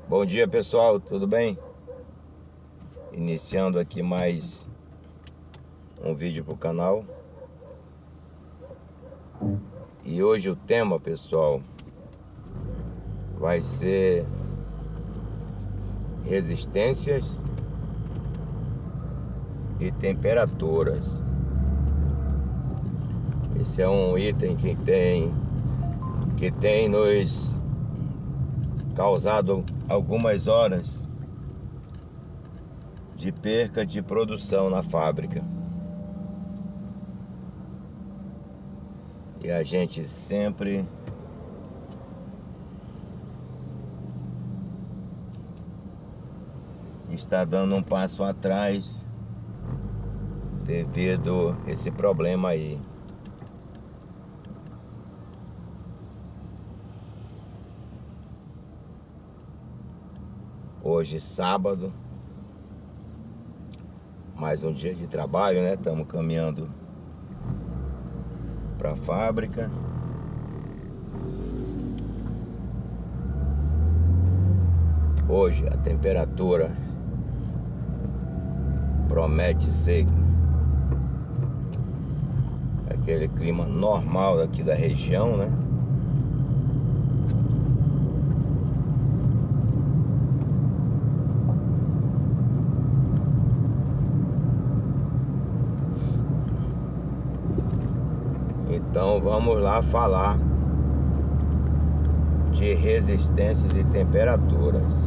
Bom dia, pessoal, tudo bem? Iniciando aqui mais um vídeo para o canal. E hoje o tema, pessoal, vai ser resistências e temperaturas. Esse é um item que tem nos causado algumas horas de perca de produção na fábrica. E a gente sempre está dando um passo atrás devido a esse problema aí. Hoje, sábado, mais um dia de trabalho, né? Estamos caminhando para a fábrica. Hoje a temperatura promete ser aquele clima normal aqui da região, né? Então vamos lá falar de resistências e temperaturas.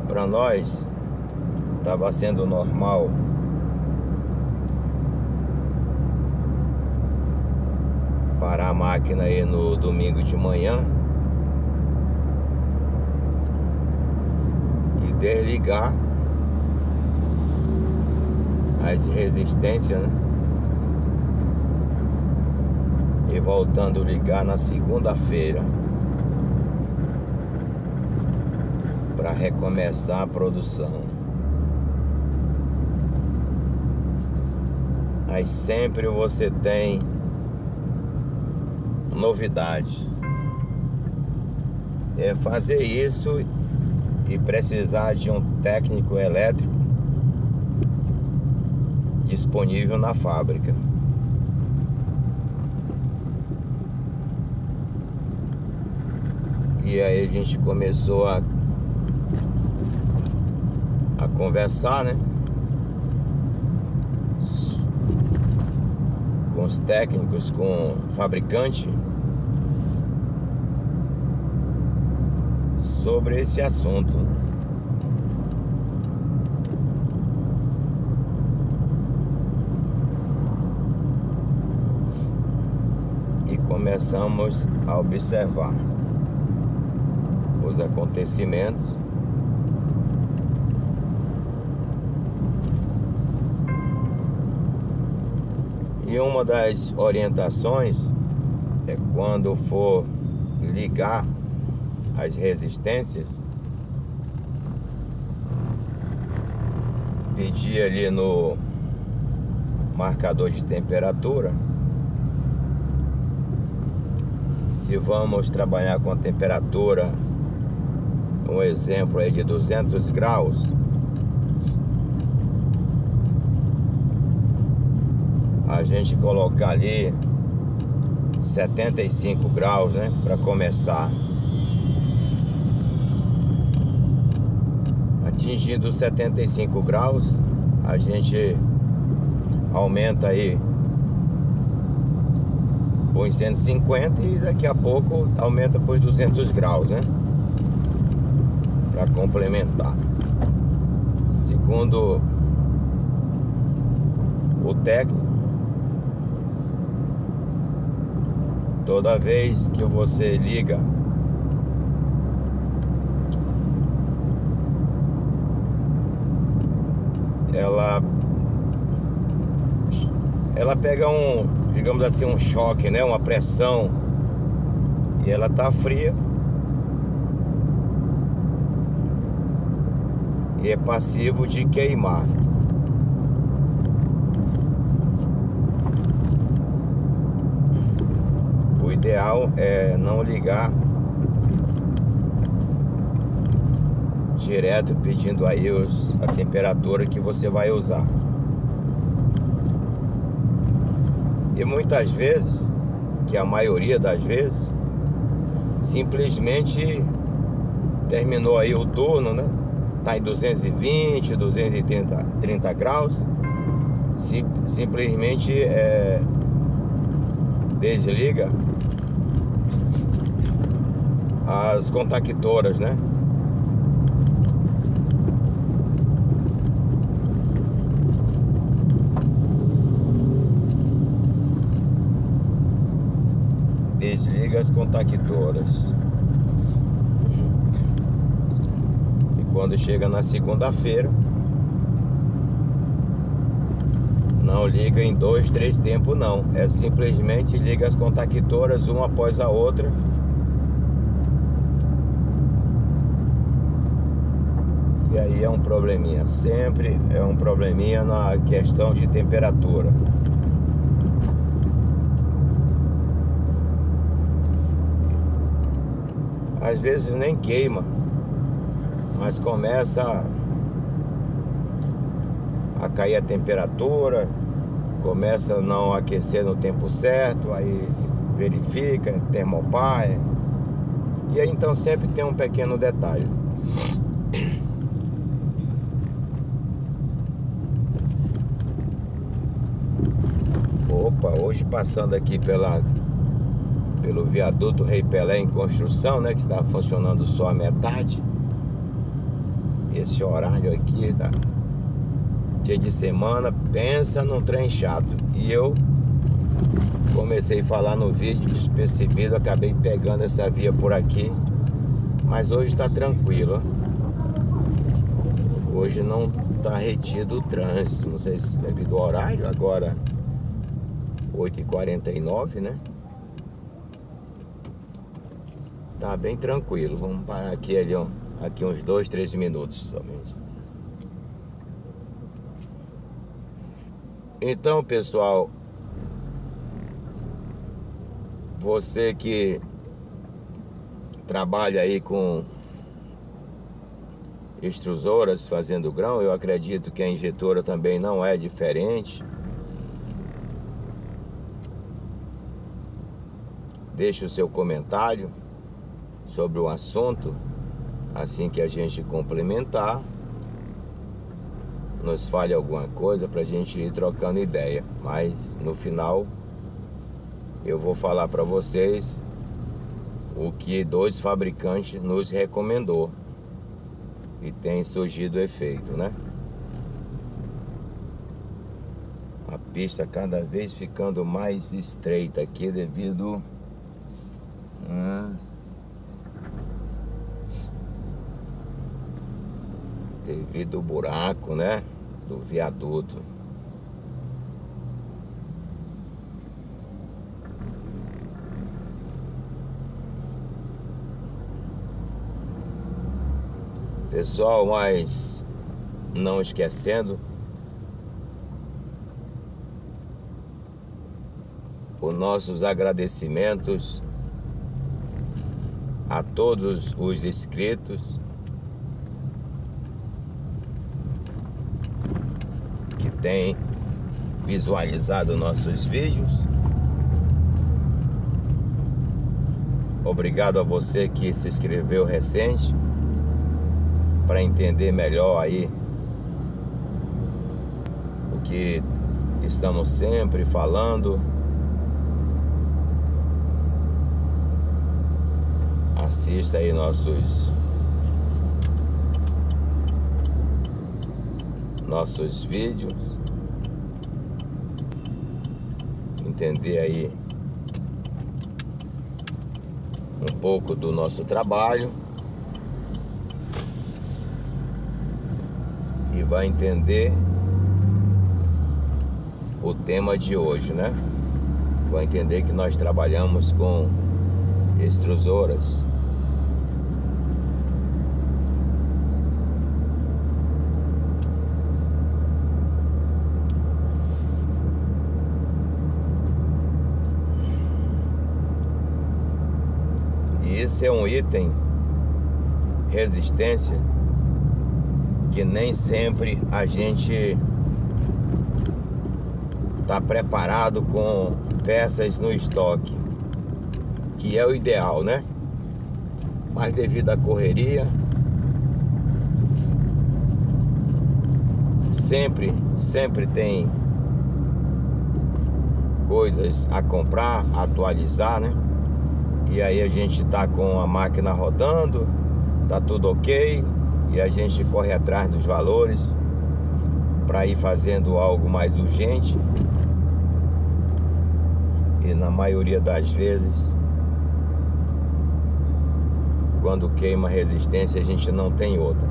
Para nós estava sendo normal parar a máquina aí no domingo de manhã e desligar as resistências, né? E voltando a ligar na segunda-feira para recomeçar a produção. Mas sempre você tem novidade. É fazer isso e precisar de um técnico elétrico disponível na fábrica. E aí a gente começou a conversar, né, com os técnicos, com o fabricante, sobre esse assunto. E começamos a observar os acontecimentos e uma das orientações é quando for ligar as resistências, pedir ali no marcador de temperatura se vamos trabalhar com a temperatura, um exemplo aí de 200 graus, a gente colocar ali 75 graus, né, para começar. Atingindo 75 graus, a gente aumenta aí por 150 e daqui a pouco aumenta por 200 graus, né, para complementar. Segundo o técnico, toda vez que você liga ela pega digamos assim, um choque, né, uma pressão, e ela tá fria e é passivo de queimar. ideal é não ligar direto pedindo aí a temperatura que você vai usar. E muitas vezes, que a maioria das vezes, simplesmente terminou aí o turno, né? Tá em 220, 230 graus. Simplesmente desliga as contactoras, né? Desliga as contactoras. E quando chega na segunda-feira, não liga em 2, 3 tempos não. É simplesmente liga as contactoras uma após a outra. E aí é um probleminha. Sempre é um probleminha na questão de temperatura. Às vezes nem queima, mas começa a cair a temperatura, começa a não aquecer no tempo certo, aí verifica, termopar. E aí então sempre tem um pequeno detalhe. Opa, hoje passando aqui pelo viaduto Rei Pelé em construção, né, que está funcionando só a metade. Esse horário aqui dia de semana, pensa num trem chato. E eu comecei a falar no vídeo despercebido, acabei pegando essa via por aqui, mas hoje está tranquilo. Hoje não está retido o trânsito, não sei se é devido ao horário, agora 8h49, né? Tá bem tranquilo. Vamos parar aqui aqui uns 2, 3 minutos somente. Então, pessoal, você que trabalha aí com extrusoras fazendo grão, eu acredito que a injetora também não é diferente. Deixe o seu comentário sobre o assunto, assim que a gente complementar, nos fale alguma coisa para a gente ir trocando ideia. Mas no final eu vou falar para vocês o que 2 fabricantes nos recomendou e tem surgido efeito, né? A pista cada vez ficando mais estreita aqui devido ao buraco, né, do viaduto. Pessoal, mas não esquecendo, os nossos agradecimentos a todos os inscritos que têm visualizado nossos vídeos. Obrigado a você que se inscreveu recente para entender melhor aí o que estamos sempre falando. Assista aí nossos vídeos, entender aí um pouco do nosso trabalho e vai entender o tema de hoje, né? Vai entender que nós trabalhamos com extrusoras. isso é um item, resistência, que nem sempre a gente tá preparado com peças no estoque, que é o ideal, né? Mas devido à correria, sempre tem coisas a comprar, a atualizar, né? E aí a gente tá com a máquina rodando, tá tudo ok, e a gente corre atrás dos valores para ir fazendo algo mais urgente. E na maioria das vezes, quando queima a resistência, a gente não tem outra.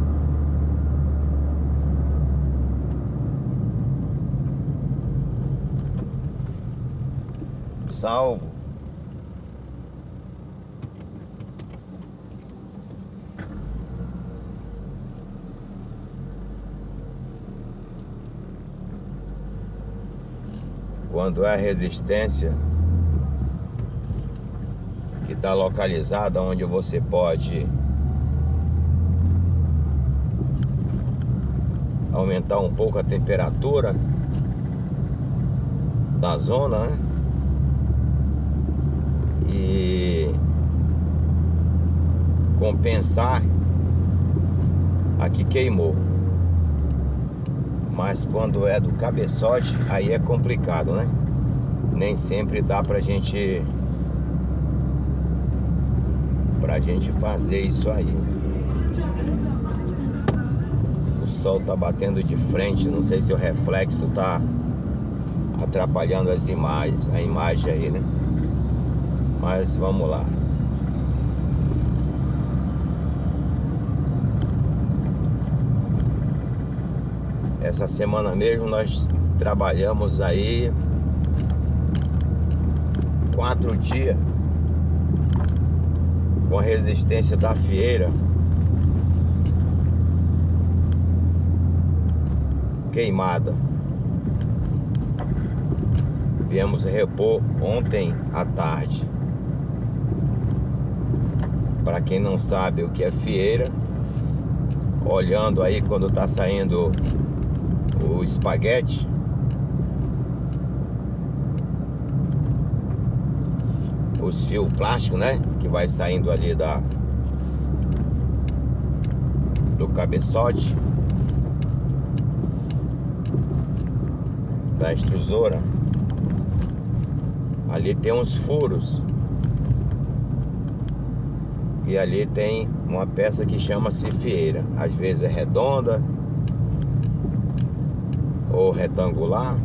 Salvo. Quando é a resistência que está localizada onde você pode aumentar um pouco a temperatura da zona, né? E compensar a que queimou. Mas quando é do cabeçote, aí é complicado, né? Nem sempre dá pra gente fazer isso aí. O sol tá batendo de frente, não sei se o reflexo tá atrapalhando as imagens, a imagem aí, né? Mas vamos lá. Essa semana mesmo nós trabalhamos aí 4 dias com a resistência da fieira queimada. Viemos repor ontem à tarde. Para quem não sabe o que é fieira, olhando aí quando tá saindo o espaguete, os fios plásticos, né, que vai saindo ali do cabeçote da extrusora, ali tem uns furos. E ali tem uma peça que chama-se fieira. Às vezes é redonda ou retangular.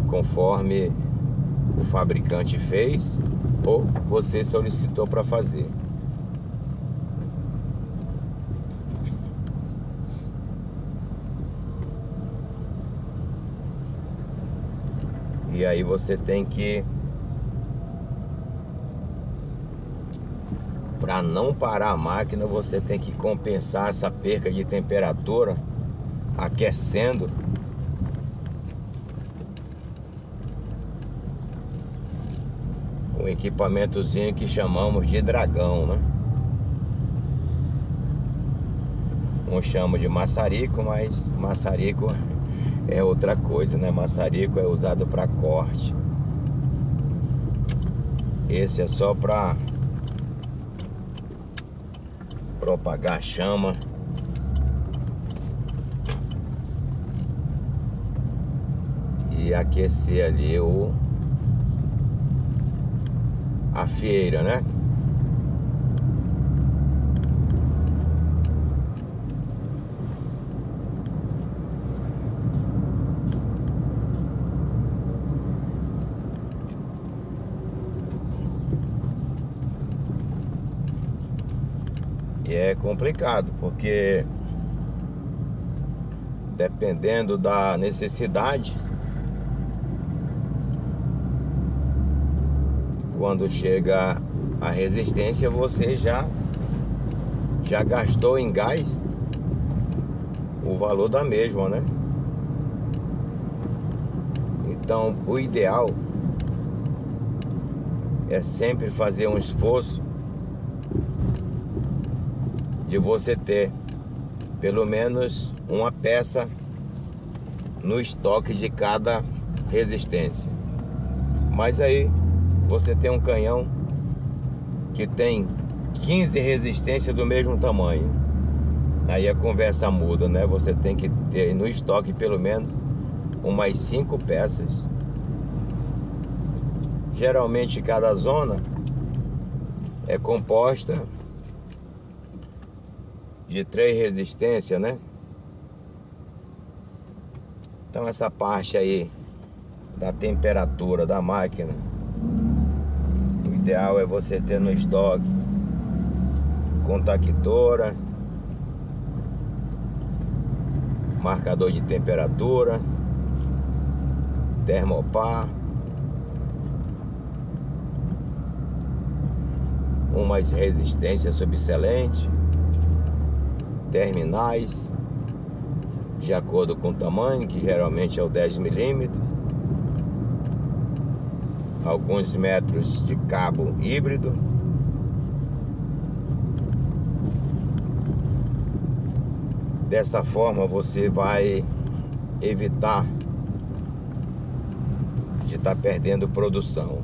Conforme o fabricante fez ou você solicitou para fazer. E aí você tem que, para não parar a máquina, você tem que compensar essa perca de temperatura aquecendo um equipamentozinho que chamamos de dragão, né? Uns chamam de maçarico, mas maçarico é outra coisa, né? Maçarico é usado para corte. Esse é só para propagar a chama. E aquecer ali a fieira, né? E é complicado, porque dependendo da necessidade, quando chega a resistência, você já gastou em gás o valor da mesma, né? Então, o ideal é sempre fazer um esforço de você ter pelo menos uma peça no estoque de cada resistência. Mas aí você tem um canhão que tem 15 resistências do mesmo tamanho. Aí a conversa muda, né? Você tem que ter no estoque pelo menos umas 5 peças. Geralmente cada zona é composta de 3 resistências, né? Então essa parte aí da temperatura da máquina, o ideal é você ter no estoque contactora, marcador de temperatura, termopar, umas resistências subselentes, terminais de acordo com o tamanho, que geralmente é o 10 milímetros, alguns metros de cabo híbrido, dessa forma você vai evitar de estar perdendo produção.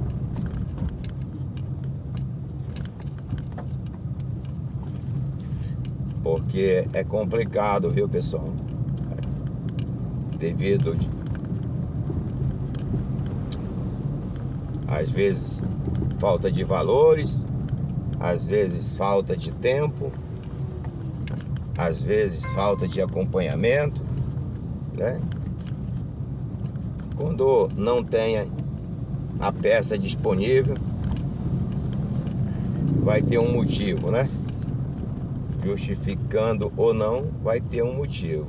Porque é complicado, viu, pessoal? Devido às vezes falta de valores, às vezes falta de tempo, às vezes falta de acompanhamento, né? Quando não tenha a peça disponível, vai ter um motivo, né? Justificando ou não, vai ter um motivo.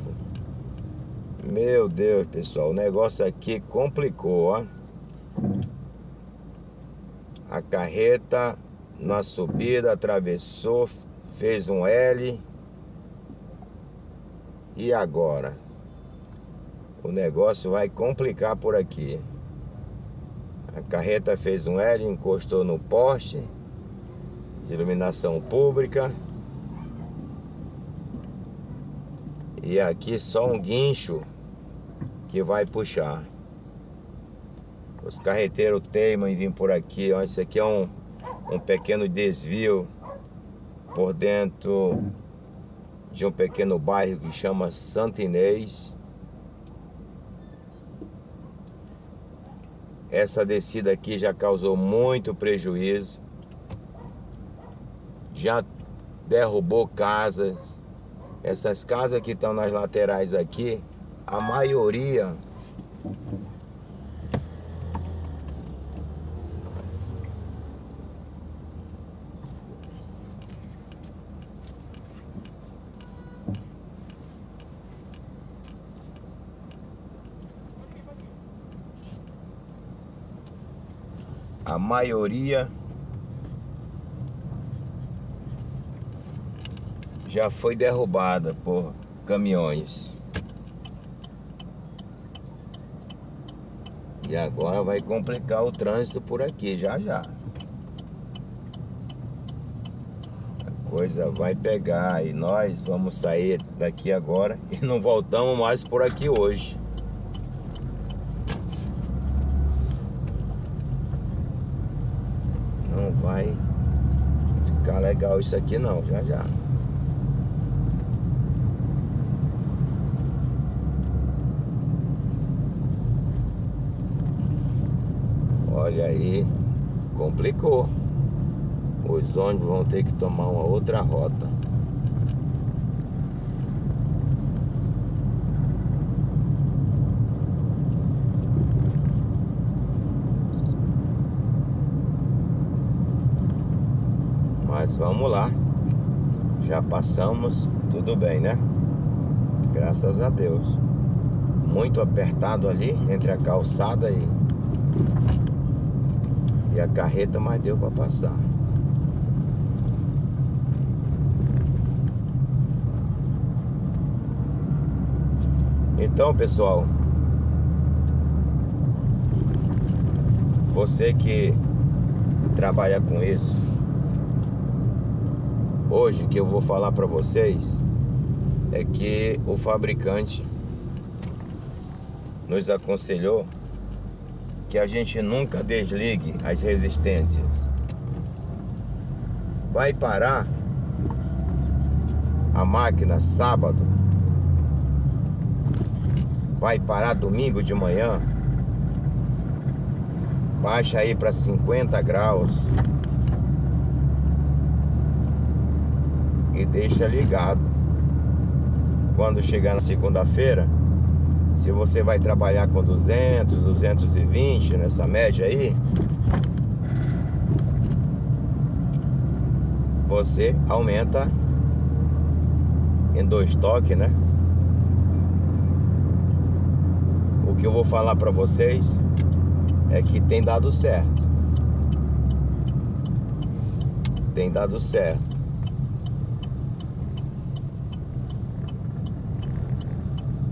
Meu Deus, pessoal, o negócio aqui complicou, ó. A carreta na subida atravessou, fez um L. E agora? O negócio vai complicar por aqui. A carreta fez um L, encostou no poste de iluminação pública. E aqui só um guincho que vai puxar. Os carreteiros teimam em vir por aqui, ó. Isso aqui é um pequeno desvio por dentro de um pequeno bairro que chama Santo Inês. Essa descida aqui já causou muito prejuízo, já derrubou casas. Essas casas que estão nas laterais aqui, a maioria já foi derrubada por caminhões. E agora vai complicar o trânsito por aqui, já já. A coisa vai pegar e nós vamos sair daqui agora e não voltamos mais por aqui hoje. Não vai ficar legal isso aqui não, já já. Olha aí, complicou. Os ônibus vão ter que tomar uma outra rota. Mas vamos lá. Já passamos, tudo bem, né? Graças a Deus. Muito apertado ali entre a calçada e a carreta, mas deu para passar. Então, pessoal, Você que trabalha com isso, hoje o que eu vou falar para vocês é que o fabricante nos aconselhou que a gente nunca desligue as resistências. Vai parar a máquina sábado, vai parar domingo de manhã, baixa aí para 50 graus e deixa ligado. Quando chegar na segunda-feira, se você vai trabalhar com 200, 220 nessa média aí, você aumenta em 2 toques, né? O que eu vou falar para vocês é que tem dado certo. Tem dado certo.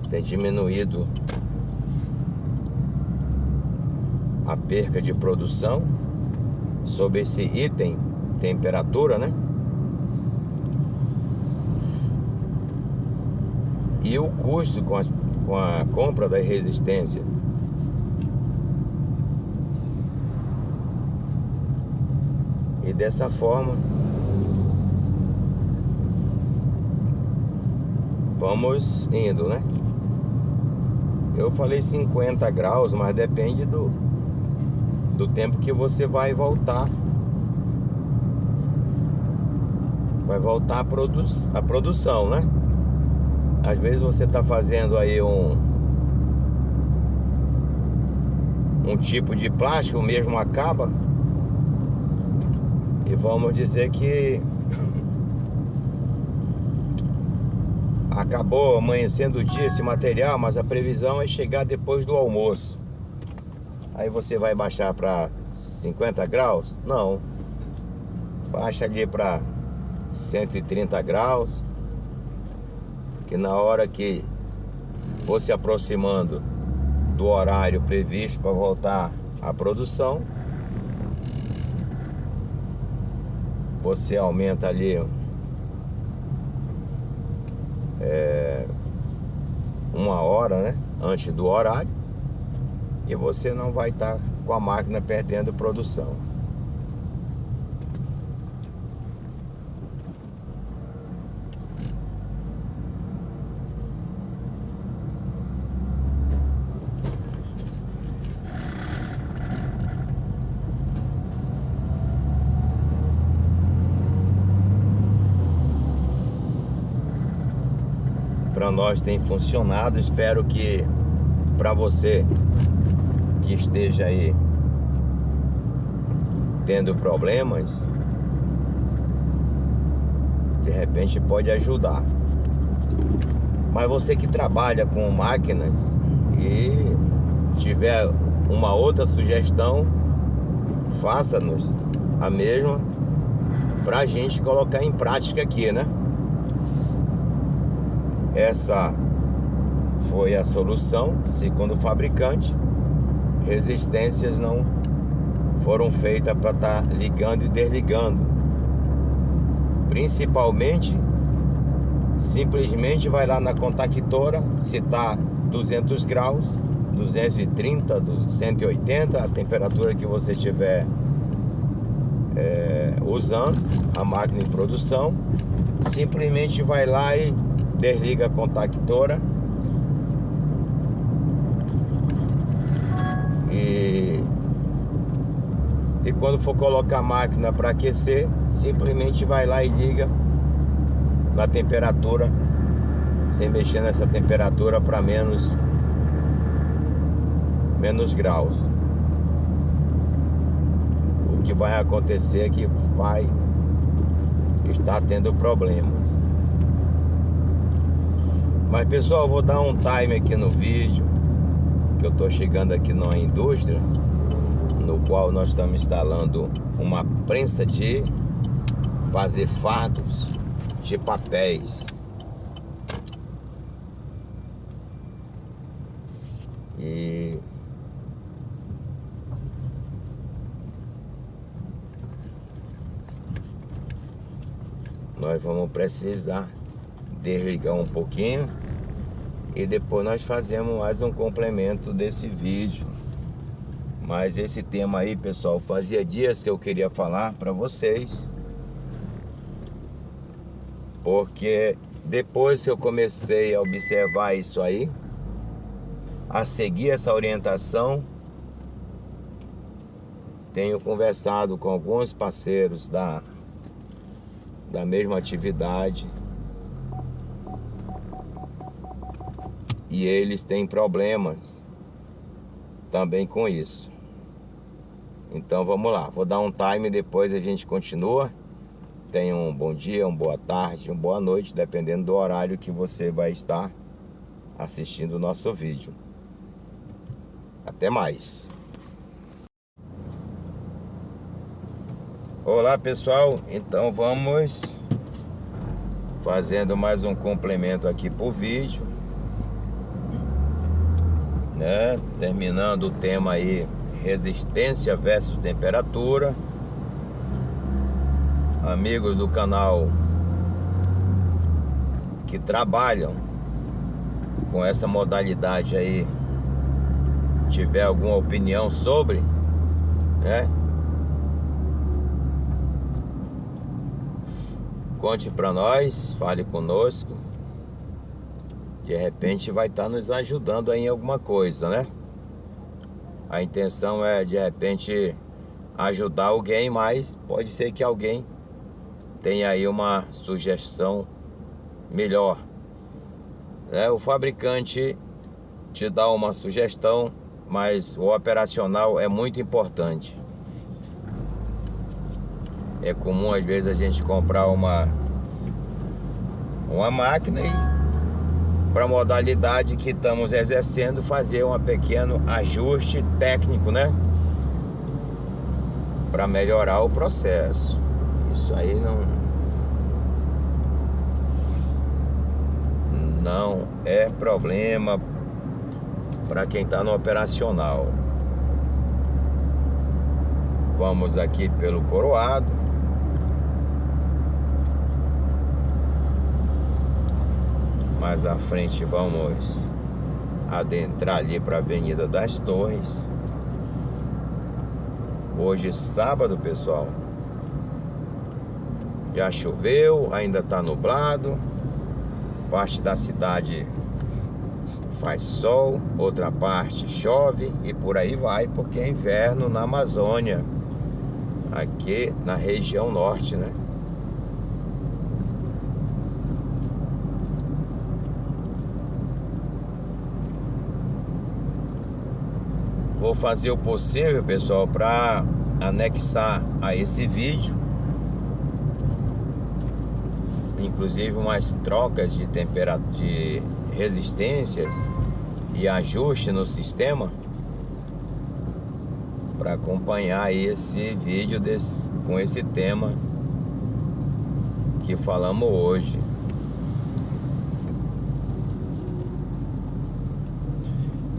Tem diminuído a perca de produção sobre esse item, temperatura, né? E o custo com a compra da resistência. E dessa forma vamos indo, né? Eu falei 50 graus, mas depende do tempo que você vai voltar. Vai voltar a produção, né? Às vezes você está fazendo aí um tipo de plástico, mesmo acaba. E vamos dizer que acabou amanhecendo o dia esse material, mas a previsão é chegar depois do almoço. Aí você vai baixar para 50 graus? Não. Baixa ali para 130 graus. Que na hora que for se aproximando do horário previsto para voltar à produção, você aumenta ali 1 hora, né, antes do horário, e você não vai estar com a máquina perdendo produção. Para nós tem funcionado. Espero que para você que esteja aí tendo problemas, de repente pode ajudar. Mas você que trabalha com máquinas e tiver uma outra sugestão, faça-nos a mesma para a gente colocar em prática aqui, né? Essa foi a solução, segundo o fabricante. Resistências não foram feitas para estar ligando e desligando. Principalmente, simplesmente vai lá na contactora, se está 200 graus, 230, 180, a temperatura que você estiver usando, a máquina em produção, simplesmente vai lá e desliga a contactora e quando for colocar a máquina para aquecer, simplesmente vai lá e liga na temperatura, sem mexer nessa temperatura, para menos graus. O que vai acontecer é que vai estar tendo problemas. Mas pessoal, eu vou dar um time aqui no vídeo, que eu estou chegando aqui numa indústria no qual nós estamos instalando uma prensa de fazer fardos de papéis. nós vamos precisar desligar um pouquinho e depois nós fazemos mais um complemento desse vídeo. Mas esse tema aí, pessoal, fazia dias que eu queria falar para vocês, porque depois que eu comecei a observar isso aí, a seguir essa orientação, tenho conversado com alguns parceiros da mesma atividade e eles têm problemas também com isso. Então vamos lá, vou dar um time, depois a gente continua. Tenha um bom dia, uma boa tarde, uma boa noite, dependendo do horário que você vai estar assistindo o nosso vídeo. Até mais. Olá, pessoal, então vamos fazendo mais um complemento aqui por vídeo, né? Terminando o tema aí, resistência versus temperatura. Amigos do canal que trabalham com essa modalidade aí, tiver alguma opinião sobre, né? Conte para nós, fale conosco. De repente vai estar nos ajudando aí em alguma coisa, né? A intenção é de repente ajudar alguém, mas pode ser que alguém tenha aí uma sugestão melhor, né? O fabricante te dá uma sugestão, mas o operacional é muito importante. É comum às vezes a gente comprar uma máquina e para a modalidade que estamos exercendo fazer um pequeno ajuste técnico, né? Para melhorar o processo. Isso aí não é problema para quem está no operacional. Vamos aqui pelo Coroado. Mais à frente vamos adentrar ali para a Avenida das Torres. Hoje sábado, pessoal. Já choveu, ainda está nublado. Parte da cidade faz sol, outra parte chove e por aí vai, porque é inverno na Amazônia, aqui na região norte, né? Vou fazer o possível, pessoal, para anexar a esse vídeo, inclusive umas trocas de temperatura, de resistências e ajuste no sistema, para acompanhar esse vídeo com esse tema que falamos hoje.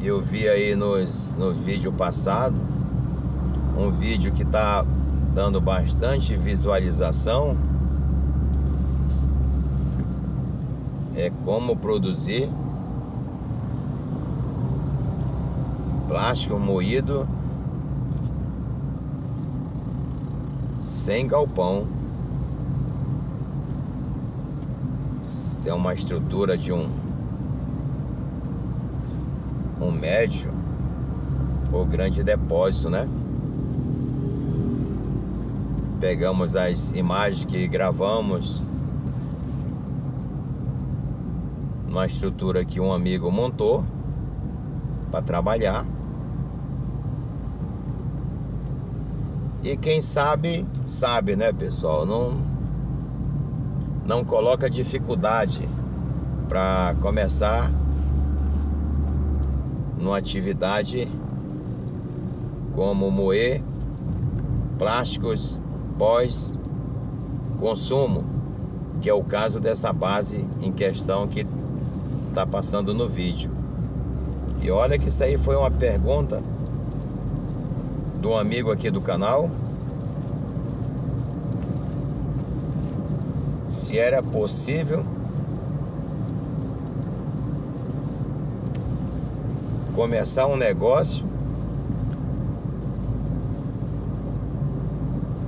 Eu vi aí no vídeo passado um vídeo que está dando bastante visualização. É como produzir plástico moído sem galpão. Isso é uma estrutura de um médio ou grande depósito, né? Pegamos as imagens que gravamos numa estrutura que um amigo montou para trabalhar. E quem sabe, né, pessoal? Não coloca dificuldade para começar numa atividade como moer plásticos pós-consumo, que é o caso dessa base em questão que está passando no vídeo. E olha que isso aí foi uma pergunta de um amigo aqui do canal, se era possível começar um negócio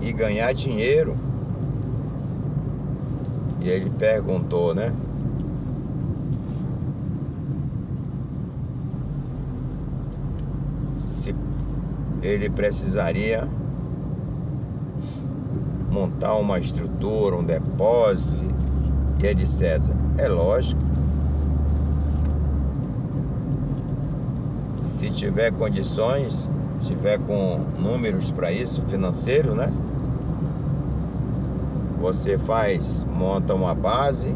e ganhar dinheiro. E ele perguntou, né? Se ele precisaria montar uma estrutura, um depósito e etc. É lógico. Se tiver condições, tiver com números para isso, financeiro, né? Você monta uma base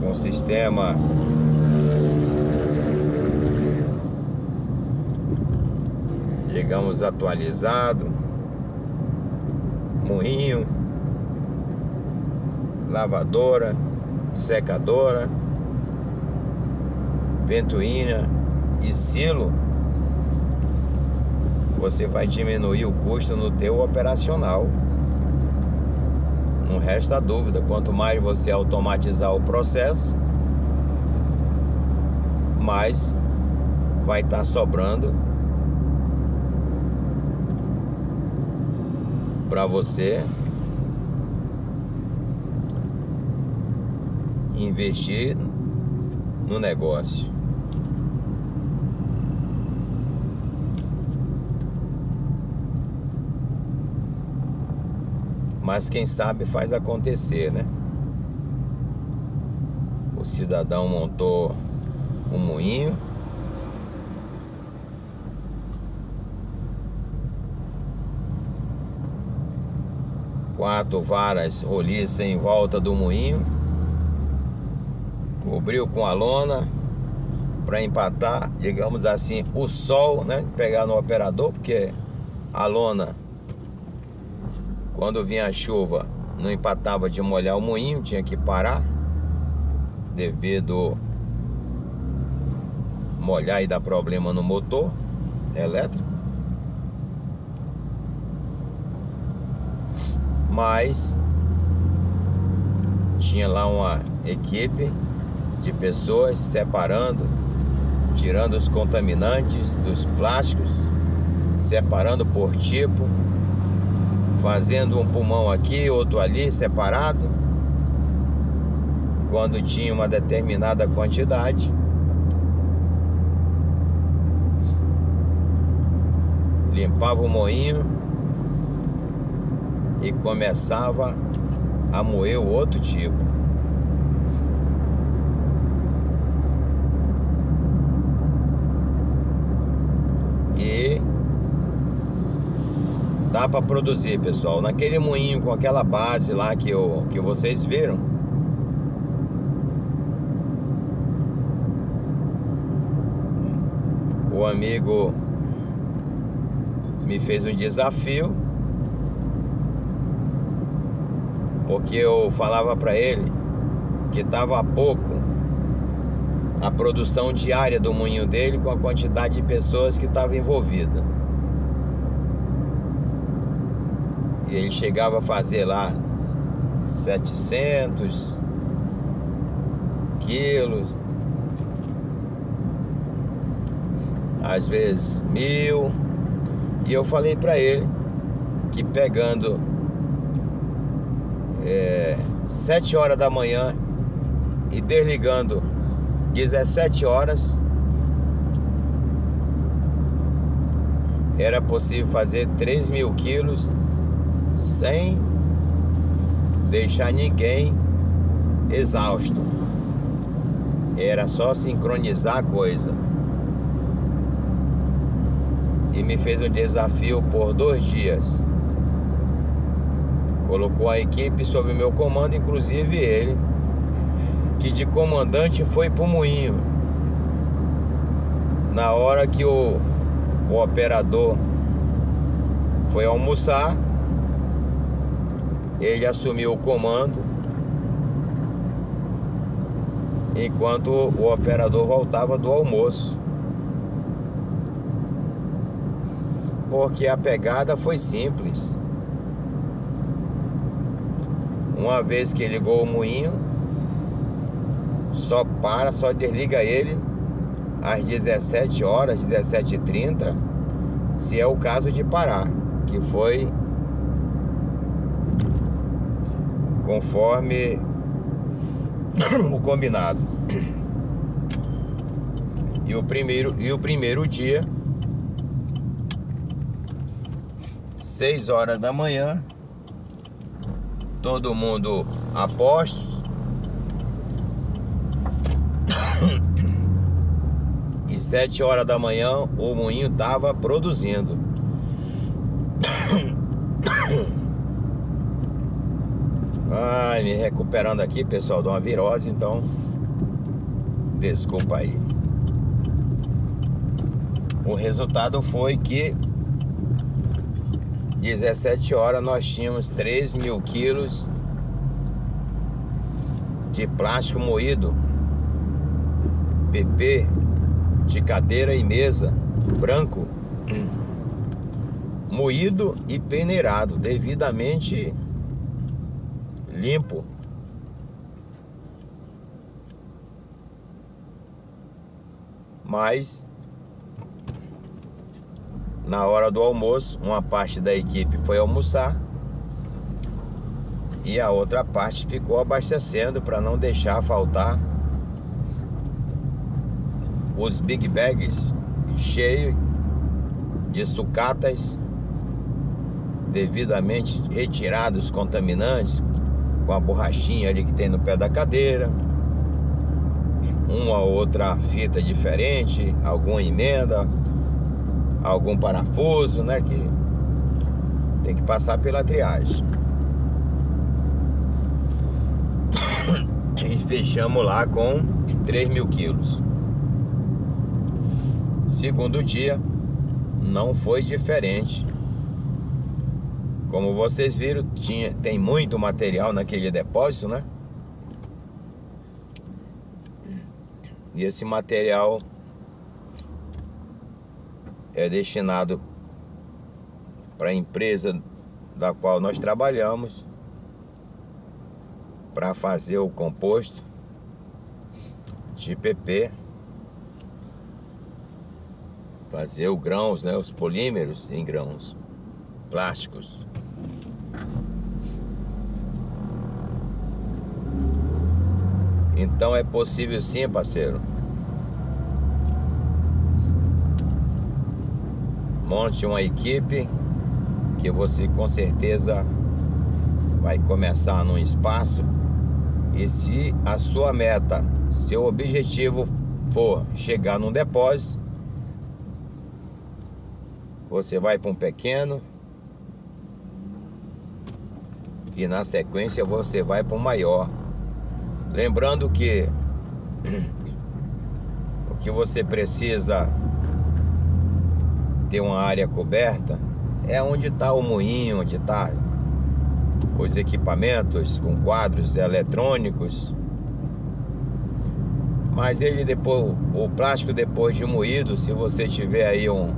com sistema digamos atualizado, moinho, lavadora, secadora, ventoinha e silo. Você vai diminuir o custo no teu operacional. Não resta dúvida, quanto mais você automatizar o processo, mais vai estar sobrando para você investir no negócio. Mas quem sabe faz acontecer, né? O cidadão montou um moinho, quatro varas roliças em volta do moinho, cobriu com a lona para empatar, digamos assim, o sol, né? Pegar no operador, porque a lona, quando vinha a chuva, não empatava de molhar o moinho, tinha que parar devido molhar e dar problema no motor elétrico. Mas tinha lá uma equipe de pessoas separando, tirando os contaminantes dos plásticos, separando por tipo, fazendo um pulmão aqui, outro ali, separado. Quando tinha uma determinada quantidade, limpava o moinho e começava a moer o outro tipo. E dá para produzir, pessoal. Naquele moinho com aquela base lá que vocês viram, o amigo me fez um desafio, porque eu falava para ele que estava pouco a produção diária do moinho dele com a quantidade de pessoas que estavam envolvidas. E ele chegava a fazer lá 700 quilos, às vezes 1000. E eu falei para ele que pegando 7 horas da manhã e desligando 17 horas, era possível fazer 3.000 quilos sem deixar ninguém exausto. Era só sincronizar a coisa. E me fez um desafio por 2 dias. Colocou a equipe sob meu comando, inclusive ele, que de comandante foi pro moinho. Na hora que o operador foi almoçar, ele assumiu o comando, enquanto o operador voltava do almoço. Porque a pegada foi simples. Uma vez que ligou o moinho, só desliga ele às 17 horas, 17h30, se é o caso de parar, que foi conforme o combinado. E o primeiro dia, 6 horas da manhã, todo mundo a postos. E 7 horas da manhã o moinho estava produzindo. Ai, me recuperando aqui, pessoal, de uma virose, então desculpa aí. O resultado foi que 17 horas nós tínhamos 3.000 quilos de plástico moído, PP de cadeira e mesa branco, moído e peneirado, devidamente limpo. Mas na hora do almoço, uma parte da equipe foi almoçar e a outra parte ficou abastecendo para não deixar faltar os big bags cheios de sucatas devidamente retirados contaminantes, com a borrachinha ali que tem no pé da cadeira, uma ou outra fita diferente, alguma emenda, algum parafuso, né, que tem que passar pela triagem. E fechamos lá com 3.000 quilos. Segundo dia não foi diferente. Como vocês viram, tem muito material naquele depósito, né? E esse material é destinado para a empresa da qual nós trabalhamos, para fazer o composto de PP, fazer os grãos, né, os polímeros em grãos plásticos. Então é possível sim, parceiro. Monte uma equipe que você com certeza vai começar num espaço. E se a sua meta, seu objetivo for chegar num depósito, você vai para um pequeno e na sequência você vai para um maior. Lembrando que o que você precisa ter uma área coberta é onde está o moinho, onde está os equipamentos com quadros eletrônicos. Mas ele depois, o plástico depois de moído, se você tiver aí um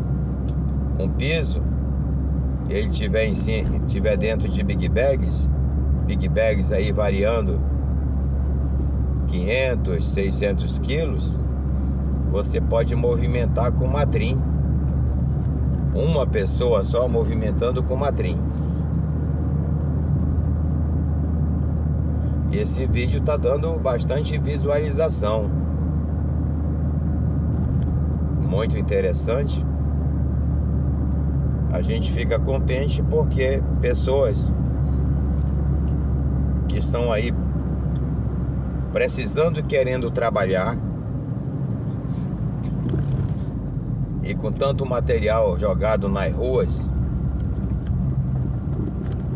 piso, ele tiver dentro de big bags aí variando 500, 600 quilos, você pode movimentar com matrim. Uma pessoa só movimentando com matrim. E esse vídeo tá dando bastante visualização. Muito interessante. A gente fica contente porque pessoas que estão aí precisando e querendo trabalhar, e com tanto material jogado nas ruas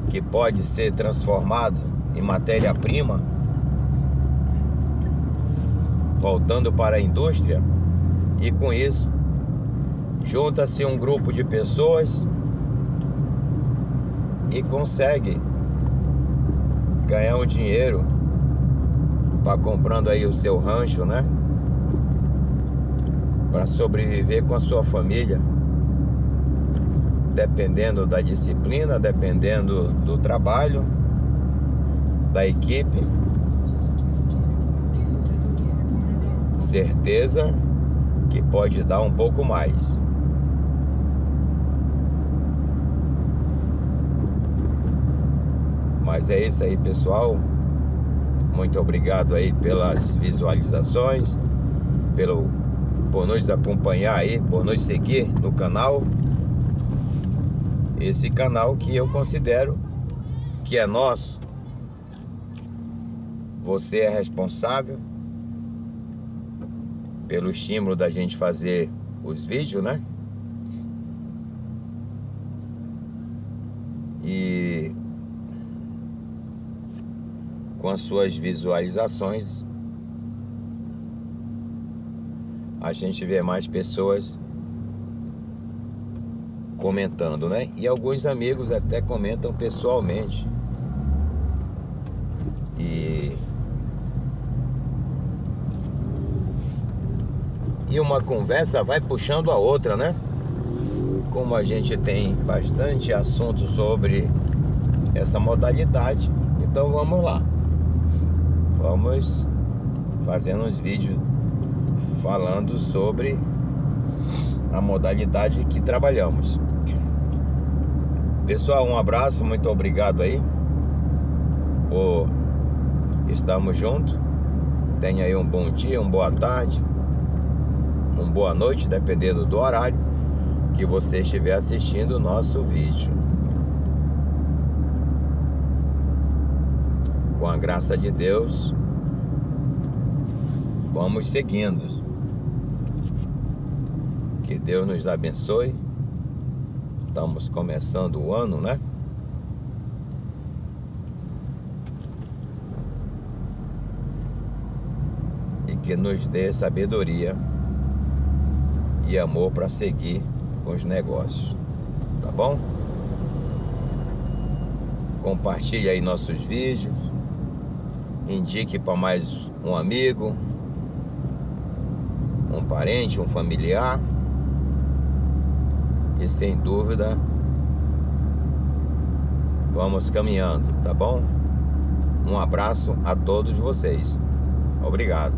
que pode ser transformado em matéria-prima, voltando para a indústria, e com isso junta-se um grupo de pessoas e consegue ganhar um dinheiro para comprando aí o seu rancho, né? Para sobreviver com a sua família, dependendo da disciplina, dependendo do trabalho, da equipe, certeza que pode dar um pouco mais. Mas é isso aí, pessoal. Muito obrigado aí pelas visualizações, por nos acompanhar aí, por nos seguir no canal. Esse canal que eu considero que é nosso. Você é responsável pelo estímulo da gente fazer os vídeos, né? E com as suas visualizações, a gente vê mais pessoas comentando, né? E alguns amigos até comentam pessoalmente. E uma conversa vai puxando a outra, né? Como a gente tem bastante assunto sobre essa modalidade, então vamos lá. Vamos fazendo uns vídeos falando sobre a modalidade que trabalhamos. Pessoal, um abraço, muito obrigado aí por estarmos juntos. Tenha aí um bom dia, uma boa tarde, uma boa noite, dependendo do horário que você estiver assistindo o nosso vídeo. Com a graça de Deus, vamos seguindo. Que Deus nos abençoe. Estamos começando o ano, né? E que nos dê sabedoria e amor para seguir com os negócios, tá bom? Compartilhe aí nossos vídeos, indique para mais um amigo, um parente, um familiar, e sem dúvida vamos caminhando, tá bom? Um abraço a todos vocês. Obrigado.